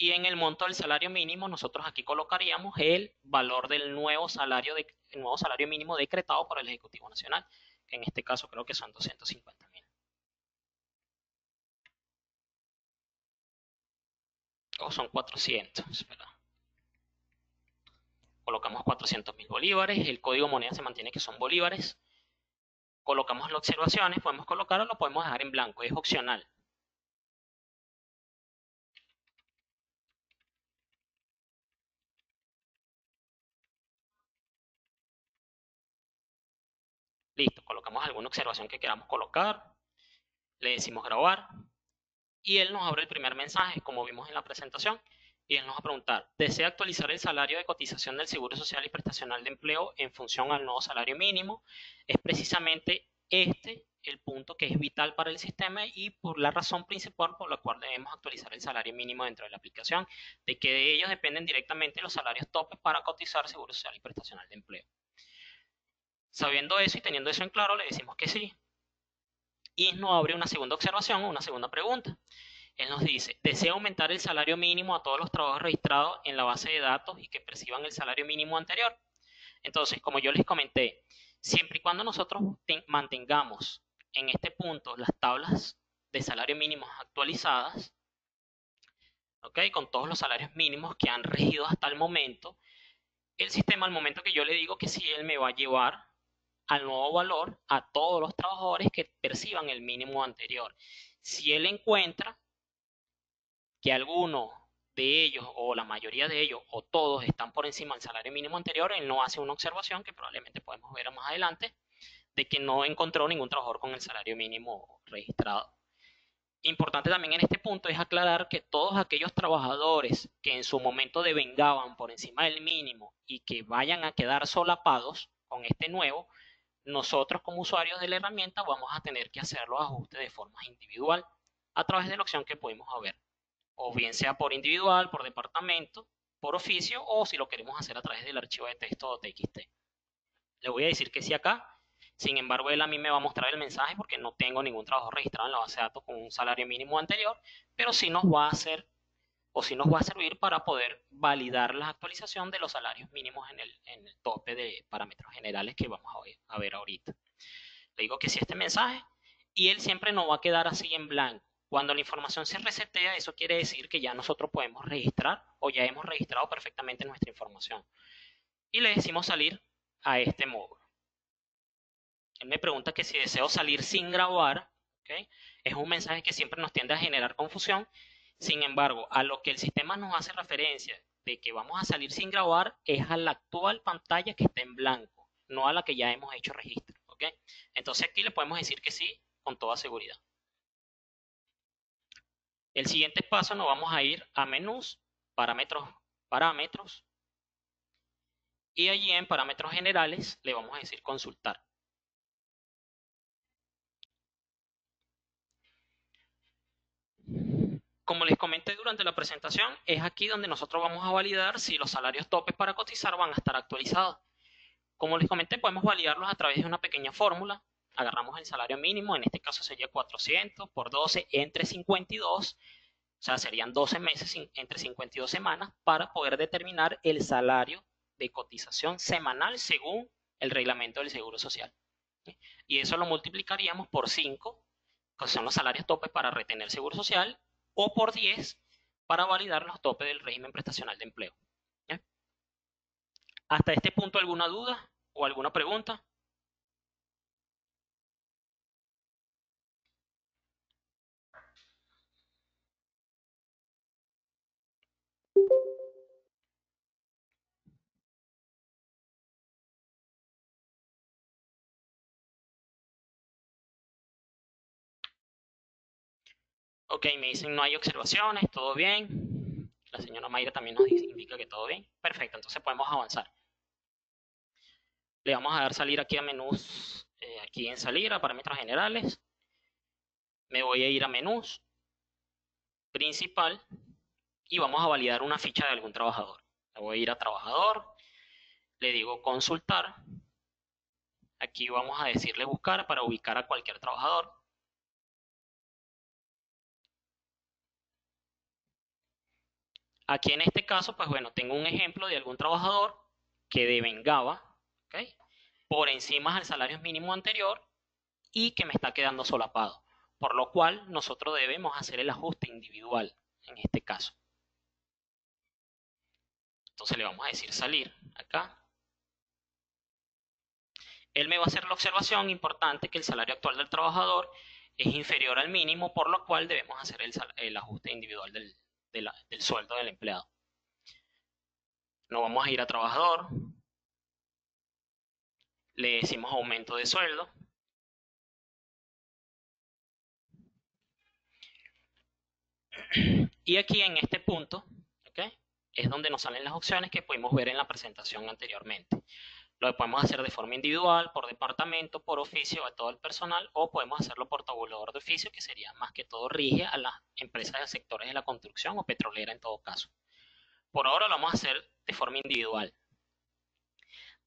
Y en el monto del salario mínimo, nosotros aquí colocaríamos el valor del nuevo salario mínimo decretado por el Ejecutivo Nacional, que en este caso creo que son 250.000. O son 400, espera. Colocamos 400.000 bolívares, el código moneda se mantiene que son bolívares. Colocamos las observaciones, podemos colocar o lo podemos dejar en blanco, es opcional. Listo, colocamos alguna observación que queramos colocar, le decimos grabar y él nos abre el primer mensaje, como vimos en la presentación, y él nos va a preguntar, ¿desea actualizar el salario de cotización del Seguro Social y Prestacional de Empleo en función al nuevo salario mínimo? Es precisamente este el punto que es vital para el sistema y por la razón principal por la cual debemos actualizar el salario mínimo dentro de la aplicación, de que de ellos dependen directamente los salarios topes para cotizar Seguro Social y Prestacional de Empleo. Sabiendo eso y teniendo eso en claro, le decimos que sí. Y nos abre una segunda observación o una segunda pregunta. Él nos dice, ¿desea aumentar el salario mínimo a todos los trabajos registrados en la base de datos y que perciban el salario mínimo anterior? Entonces, como yo les comenté, siempre y cuando nosotros mantengamos en este punto las tablas de salario mínimo actualizadas, ¿okay? Con todos los salarios mínimos que han regido hasta el momento, el sistema al momento que yo le digo que sí, él me va a llevar al nuevo valor a todos los trabajadores que perciban el mínimo anterior. Si él encuentra que alguno de ellos o la mayoría de ellos o todos están por encima del salario mínimo anterior, él no hace una observación que probablemente podemos ver más adelante de que no encontró ningún trabajador con el salario mínimo registrado. Importante también en este punto es aclarar que todos aquellos trabajadores que en su momento devengaban por encima del mínimo y que vayan a quedar solapados con este nuevo, nosotros como usuarios de la herramienta vamos a tener que hacer los ajustes de forma individual a través de la opción que pudimos ver, o bien sea por individual, por departamento, por oficio, o si lo queremos hacer a través del archivo de texto o TXT. Le voy a decir que sí acá. Sin embargo, él a mí me va a mostrar el mensaje porque no tengo ningún trabajo registrado en la base de datos con un salario mínimo anterior, pero sí nos va a hacer o sí nos va a servir para poder validar la actualización de los salarios mínimos en el tope de parámetros generales que vamos a ver ahorita. Le digo que sí a este mensaje y él siempre nos va a quedar así en blanco. Cuando la información se resetea, eso quiere decir que ya nosotros podemos registrar o ya hemos registrado perfectamente nuestra información. Y le decimos salir a este módulo. Él me pregunta que si deseo salir sin grabar, ¿okay? Es un mensaje que siempre nos tiende a generar confusión. Sin embargo, a lo que el sistema nos hace referencia de que vamos a salir sin grabar es a la actual pantalla que está en blanco, no a la que ya hemos hecho registro. ¿Okay? Entonces aquí le podemos decir que sí con toda seguridad. El siguiente paso nos vamos a ir a menús, parámetros, y allí en parámetros generales le vamos a decir consultar. Como les comenté durante la presentación, es aquí donde nosotros vamos a validar si los salarios topes para cotizar van a estar actualizados. Como les comenté, podemos validarlos a través de una pequeña fórmula. Agarramos el salario mínimo, en este caso sería 400 por 12 entre 52, o sea, serían 12 meses entre 52 semanas para poder determinar el salario de cotización semanal según el reglamento del Seguro Social. Y eso lo multiplicaríamos por 5, que son los salarios topes para retener seguro social, o por 10 para validar los topes del régimen prestacional de empleo. ¿Eh? ¿Hasta este punto alguna duda o alguna pregunta? Ok, me dicen no hay observaciones, todo bien. La señora Mayra también nos indica que todo bien. Perfecto, entonces podemos avanzar. Le vamos a dar salir aquí a menús, aquí en salir a parámetros generales. Me voy a ir a menús, principal, y vamos a validar una ficha de algún trabajador. Le voy a ir a trabajador, le digo consultar. Aquí vamos a decirle buscar para ubicar a cualquier trabajador. Aquí en este caso, pues bueno, tengo un ejemplo de algún trabajador que devengaba, ¿okay?, por encima del salario mínimo anterior y que me está quedando solapado. Por lo cual, nosotros debemos hacer el ajuste individual en este caso. Entonces le vamos a decir salir acá. Él me va a hacer la observación importante que el salario actual del trabajador es inferior al mínimo, por lo cual debemos hacer el ajuste individual del sueldo del empleado. Nos vamos a ir a trabajador, le decimos aumento de sueldo. Y aquí en este punto, ¿okay?, es donde nos salen las opciones que pudimos ver en la presentación anteriormente. Lo podemos hacer de forma individual, por departamento, por oficio a todo el personal, o podemos hacerlo por tabulador de oficio, que sería más que todo rige a las empresas de sectores de la construcción o petrolera en todo caso. Por ahora lo vamos a hacer de forma individual,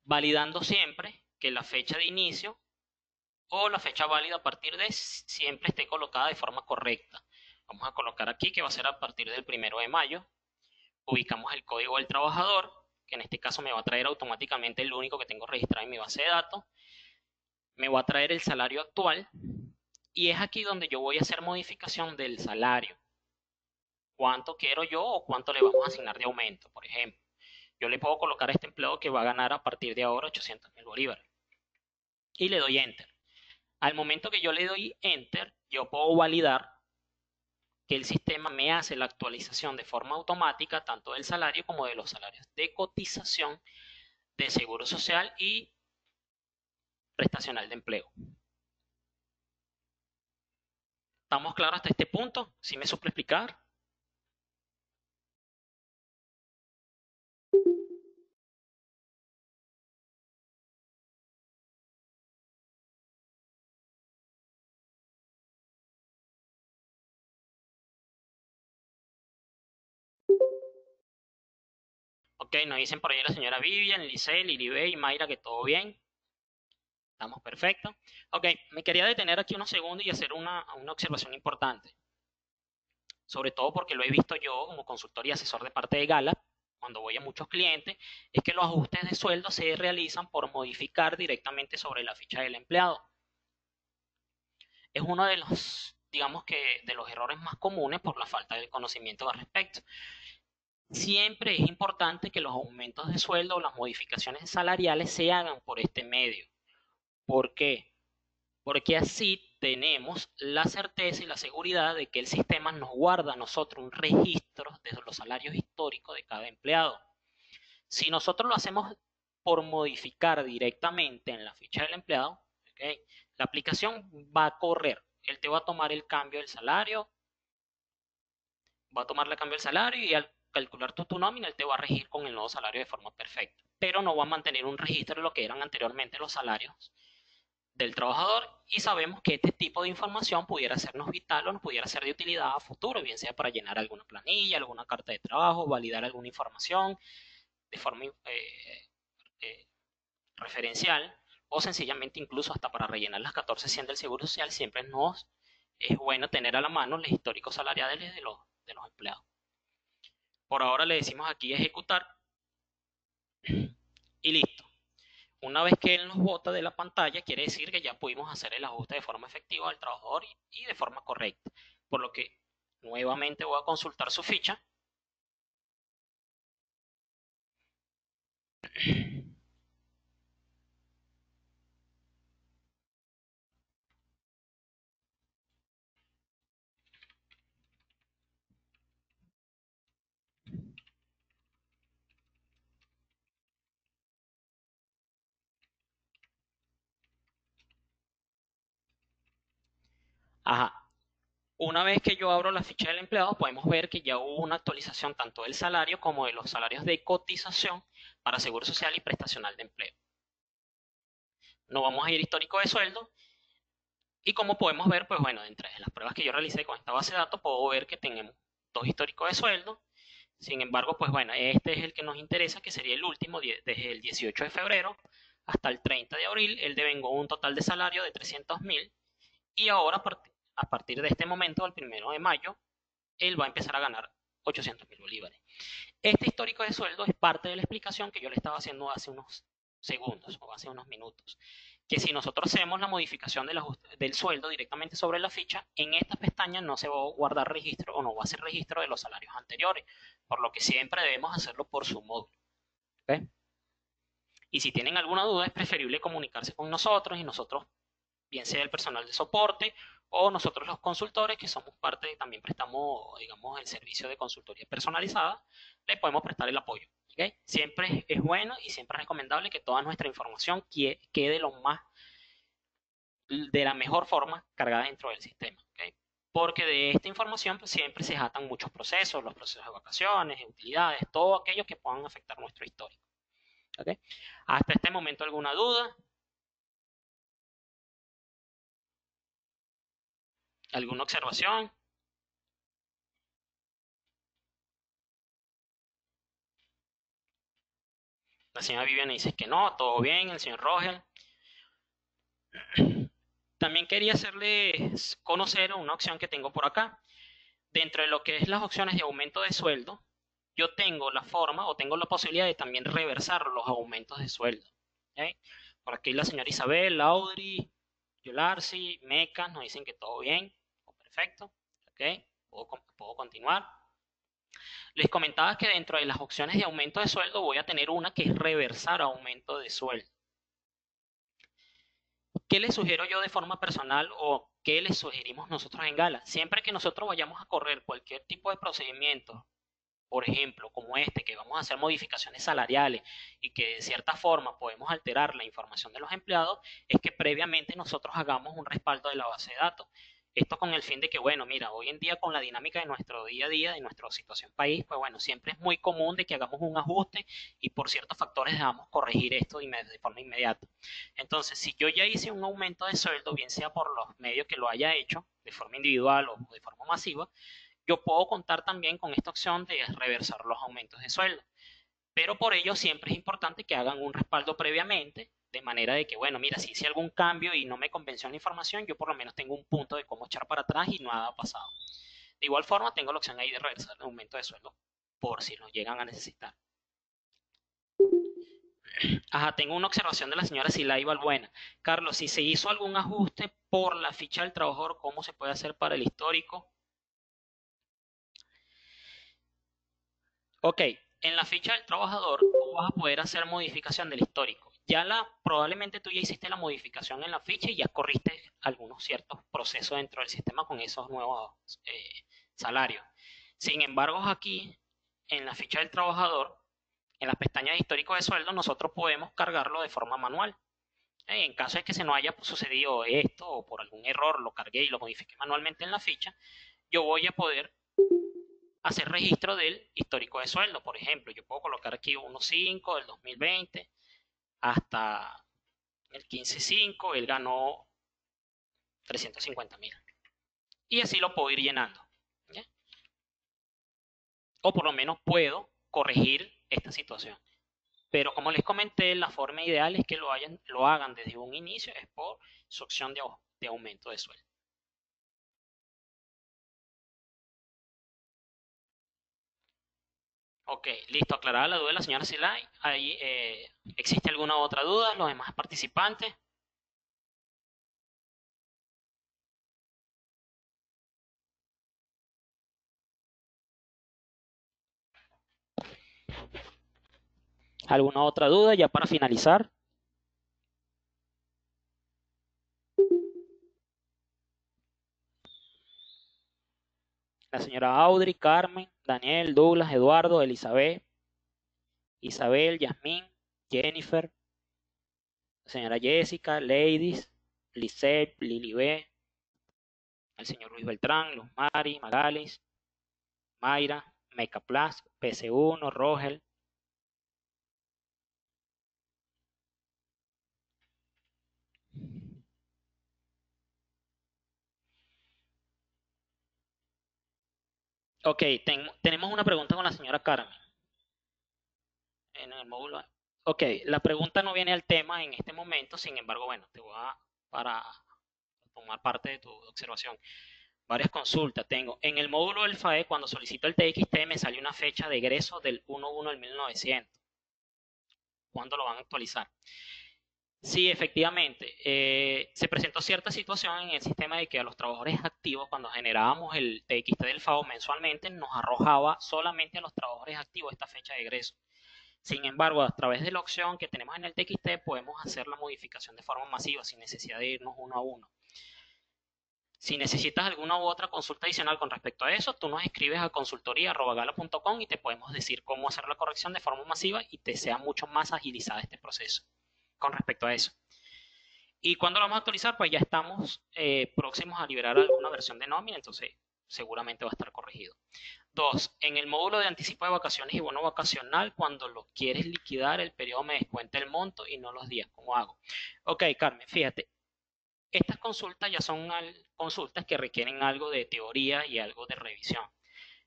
validando siempre que la fecha de inicio o la fecha válida a partir de siempre esté colocada de forma correcta. Vamos a colocar aquí que va a ser a partir del 1 de mayo. Ubicamos el código del trabajador, que en este caso me va a traer automáticamente el único que tengo registrado en mi base de datos. Me va a traer el salario actual y es aquí donde yo voy a hacer modificación del salario. ¿Cuánto quiero yo o cuánto le vamos a asignar de aumento? Por ejemplo, yo le puedo colocar a este empleado que va a ganar a partir de ahora 800.000 bolívares y le doy enter. Al momento que yo le doy enter, yo puedo validar que el sistema me hace la actualización de forma automática tanto del salario como de los salarios de cotización, de seguro social y prestacional de empleo. ¿Estamos claros hasta este punto? ¿Sí me suple explicar? Ok, nos dicen por ahí la señora Vivian, Lisel, Iribe y Mayra que todo bien. Estamos perfectos. Ok, me quería detener aquí unos segundos y hacer una observación importante. Sobre todo porque lo he visto yo como consultor y asesor de parte de Gala, cuando voy a muchos clientes, es que los ajustes de sueldo se realizan por modificar directamente sobre la ficha del empleado. Es uno de los, digamos que, de los errores más comunes por la falta de conocimiento al respecto. Siempre es importante que los aumentos de sueldo o las modificaciones salariales se hagan por este medio. ¿Por qué? Porque así tenemos la certeza y la seguridad de que el sistema nos guarda a nosotros un registro de los salarios históricos de cada empleado. Si nosotros lo hacemos por modificar directamente en la ficha del empleado, ¿okay?, la aplicación va a correr. Él te va a tomar el cambio del salario, va a tomar el cambio del salario y al calcular tu nómina, él te va a regir con el nuevo salario de forma perfecta. Pero no va a mantener un registro de lo que eran anteriormente los salarios del trabajador, y sabemos que este tipo de información pudiera sernos vital o nos pudiera ser de utilidad a futuro, bien sea para llenar alguna planilla, alguna carta de trabajo, validar alguna información de forma eh, referencial, o sencillamente incluso hasta para rellenar las 1400 del Seguro Social. Siempre nos es bueno tener a la mano los históricos salariales de los empleados. Por ahora le decimos aquí ejecutar y listo. Una vez que él nos bota de la pantalla, quiere decir que ya pudimos hacer el ajuste de forma efectiva al trabajador y de forma correcta. Por lo que nuevamente voy a consultar su ficha. Ajá. Una vez que yo abro la ficha del empleado, podemos ver que ya hubo una actualización tanto del salario como de los salarios de cotización para Seguro Social y Prestacional de Empleo. Nos vamos a ir a histórico de sueldo y como podemos ver, pues bueno, entre las pruebas que yo realicé con esta base de datos, puedo ver que tenemos dos históricos de sueldo. Sin embargo, pues bueno, este es el que nos interesa, que sería el último, desde el 18 de febrero hasta el 30 de abril. Él devengó un total de salario de 300.000 y ahora a partir de este momento, el 1 de mayo, él va a empezar a ganar 800.000 bolívares. Este histórico de sueldo es parte de la explicación que yo le estaba haciendo hace unos segundos o hace unos minutos. Que si nosotros hacemos la modificación del sueldo directamente sobre la ficha, en esta pestaña no se va a guardar registro o no va a hacer registro de los salarios anteriores, por lo que siempre debemos hacerlo por su módulo. ¿Okay? Y si tienen alguna duda, es preferible comunicarse con nosotros y nosotros, bien sea el personal de soporte o nosotros los consultores, que somos parte, también prestamos, digamos, el servicio de consultoría personalizada, le podemos prestar el apoyo. ¿Okay? Siempre es bueno y siempre es recomendable que toda nuestra información quede de la mejor forma cargada dentro del sistema. ¿Okay? Porque de esta información pues, siempre se jatan muchos procesos, los procesos de vacaciones, de utilidades, todo aquello que puedan afectar nuestro histórico. ¿Okay? Hasta este momento, ¿alguna duda? ¿Alguna observación? La señora Viviana dice que no, todo bien, el señor Rogel. También quería hacerles conocer una opción que tengo por acá. Dentro de lo que es las opciones de aumento de sueldo, yo tengo la forma o tengo la posibilidad de también reversar los aumentos de sueldo. ¿Okay? Por aquí la señora Isabel, Audrey, Yolarsi, Meca nos dicen que todo bien, perfecto. ¿Okay? Puedo continuar. Les comentaba que dentro de las opciones de aumento de sueldo voy a tener una que es reversar aumento de sueldo. ¿Qué les sugiero yo de forma personal o qué les sugerimos nosotros en Gala? Siempre que nosotros vayamos a correr cualquier tipo de procedimiento, por ejemplo, como este, que vamos a hacer modificaciones salariales y que de cierta forma podemos alterar la información de los empleados, es que previamente nosotros hagamos un respaldo de la base de datos. Esto con el fin de que, bueno, mira, hoy en día con la dinámica de nuestro día a día, de nuestra situación país, pues bueno, siempre es muy común de que hagamos un ajuste y por ciertos factores debamos corregir esto de forma inmediata. Entonces, si yo ya hice un aumento de sueldo, bien sea por los medios que lo haya hecho, de forma individual o de forma masiva, yo puedo contar también con esta opción de reversar los aumentos de sueldo. Pero por ello siempre es importante que hagan un respaldo previamente, de manera de que, bueno, mira, si hice algún cambio y no me convenció la información, yo por lo menos tengo un punto de cómo echar para atrás y nada ha pasado. De igual forma, tengo la opción ahí de reversar el aumento de sueldo por si lo llegan a necesitar. Ajá, tengo una observación de la señora Silay Balbuena. Carlos, si se hizo algún ajuste por la ficha del trabajador, ¿cómo se puede hacer para el histórico? Ok, en la ficha del trabajador tú vas a poder hacer modificación del histórico. Probablemente tú ya hiciste la modificación en la ficha y ya corriste algunos ciertos procesos dentro del sistema con esos nuevos salarios. Sin embargo, aquí en la ficha del trabajador, en la pestaña de histórico de sueldo, nosotros podemos cargarlo de forma manual. En caso de que se nos haya sucedido esto o por algún error lo cargué y lo modifiqué manualmente en la ficha, yo voy a poder hacer registro del histórico de sueldo. Por ejemplo, yo puedo colocar aquí 1.5 del 2020 hasta el 15.5, él ganó 350.000. Y así lo puedo ir llenando. ¿Ya? O por lo menos puedo corregir esta situación. Pero como les comenté, la forma ideal es que lo hagan desde un inicio, es por su opción de aumento de sueldo. Ok, listo, aclarada la duda de la señora Silay. Ahí, ¿existe alguna otra duda? Los demás participantes. ¿Alguna otra duda ya para finalizar? La señora Audrey, Carmen, Daniel, Douglas, Eduardo, Elizabeth, Isabel, Yasmín, Jennifer, la señora Jessica, Ladies, Lisette, Lilibet, el señor Luis Beltrán, Luz Mari, Magalis, Mayra, Meca Plus, PC1, Rogel. Ok, tenemos una pregunta con la señora Carmen en el módulo. Ok, la pregunta no viene al tema en este momento, sin embargo, bueno, te voy a, para tomar parte de tu observación. Varias consultas tengo. En el módulo del FAE, cuando solicito el TXT, me sale una fecha de egreso del 1/1 del 1900. ¿Cuándo lo van a actualizar? Sí, efectivamente. Se presentó cierta situación en el sistema de que a los trabajadores activos, cuando generábamos el TXT del FAO mensualmente, nos arrojaba solamente a los trabajadores activos esta fecha de egreso. Sin embargo, a través de la opción que tenemos en el TXT, podemos hacer la modificación de forma masiva sin necesidad de irnos uno a uno. Si necesitas alguna u otra consulta adicional con respecto a eso, tú nos escribes a consultoría@gala.com y te podemos decir cómo hacer la corrección de forma masiva y te sea mucho más agilizada este proceso con respecto a eso. ¿Y cuando lo vamos a actualizar? Pues ya estamos próximos a liberar alguna versión de nómina, entonces seguramente va a estar corregido. 2. En el módulo de anticipo de vacaciones y bono vacacional, cuando lo quieres liquidar, el periodo me descuenta el monto y no los días. ¿Cómo hago? Ok, Carmen, fíjate, estas consultas ya son consultas que requieren algo de teoría y algo de revisión.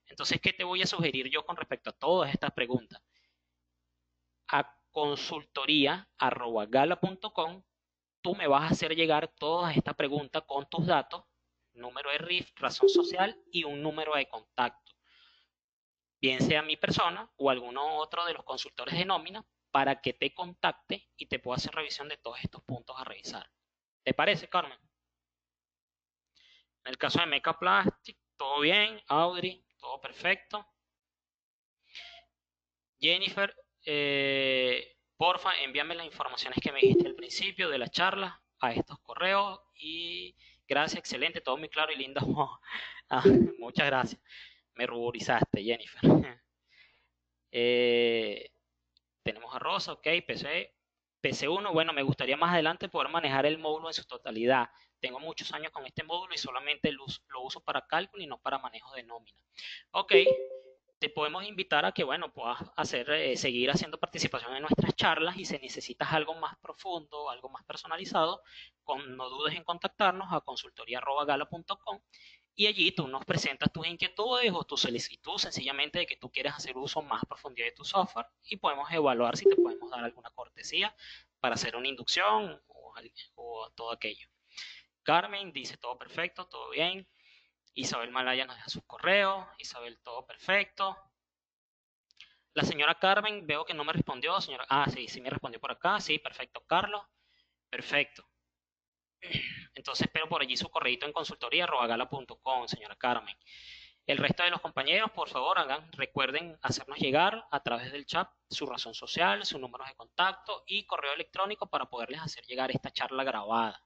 Entonces, ¿qué te voy a sugerir yo con respecto a todas estas preguntas? A consultoría@gala.com tú me vas a hacer llegar todas estas preguntas con tus datos, número de RIF, razón social y un número de contacto, bien sea mi persona o alguno otro de los consultores de nómina, para que te contacte y te pueda hacer revisión de todos estos puntos a revisar. ¿Te parece, Carmen? En el caso de Meca Plastic, todo bien. Audrey, todo perfecto. Jennifer, porfa, envíame las informaciones que me dijiste al principio de la charla a estos correos y gracias, excelente, todo muy claro y lindo. Ah, muchas gracias. Me ruborizaste, Jennifer. Eh, tenemos a Rosa, ok, PC1, bueno, me gustaría más adelante poder manejar el módulo en su totalidad. Tengo muchos años con este módulo y solamente lo uso para cálculo y no para manejo de nómina. Ok, te podemos invitar a que, bueno, puedas seguir haciendo participación en nuestras charlas y si necesitas algo más profundo, algo más personalizado, no dudes en contactarnos a consultoría@gala.com y allí tú nos presentas tus inquietudes o tu solicitud sencillamente de que tú quieres hacer uso más profundidad de tu software y podemos evaluar si te podemos dar alguna cortesía para hacer una inducción o todo aquello. Carmen dice todo perfecto, todo bien. Isabel Malaya nos deja sus correos. Isabel, todo perfecto. La señora Carmen, veo que no me respondió. Señora, sí, sí me respondió por acá. Sí, perfecto. Carlos, perfecto. Entonces espero por allí su correíto en consultoría@gala.com, señora Carmen. El resto de los compañeros, por favor, recuerden hacernos llegar a través del chat su razón social, sus números de contacto y correo electrónico para poderles hacer llegar esta charla grabada.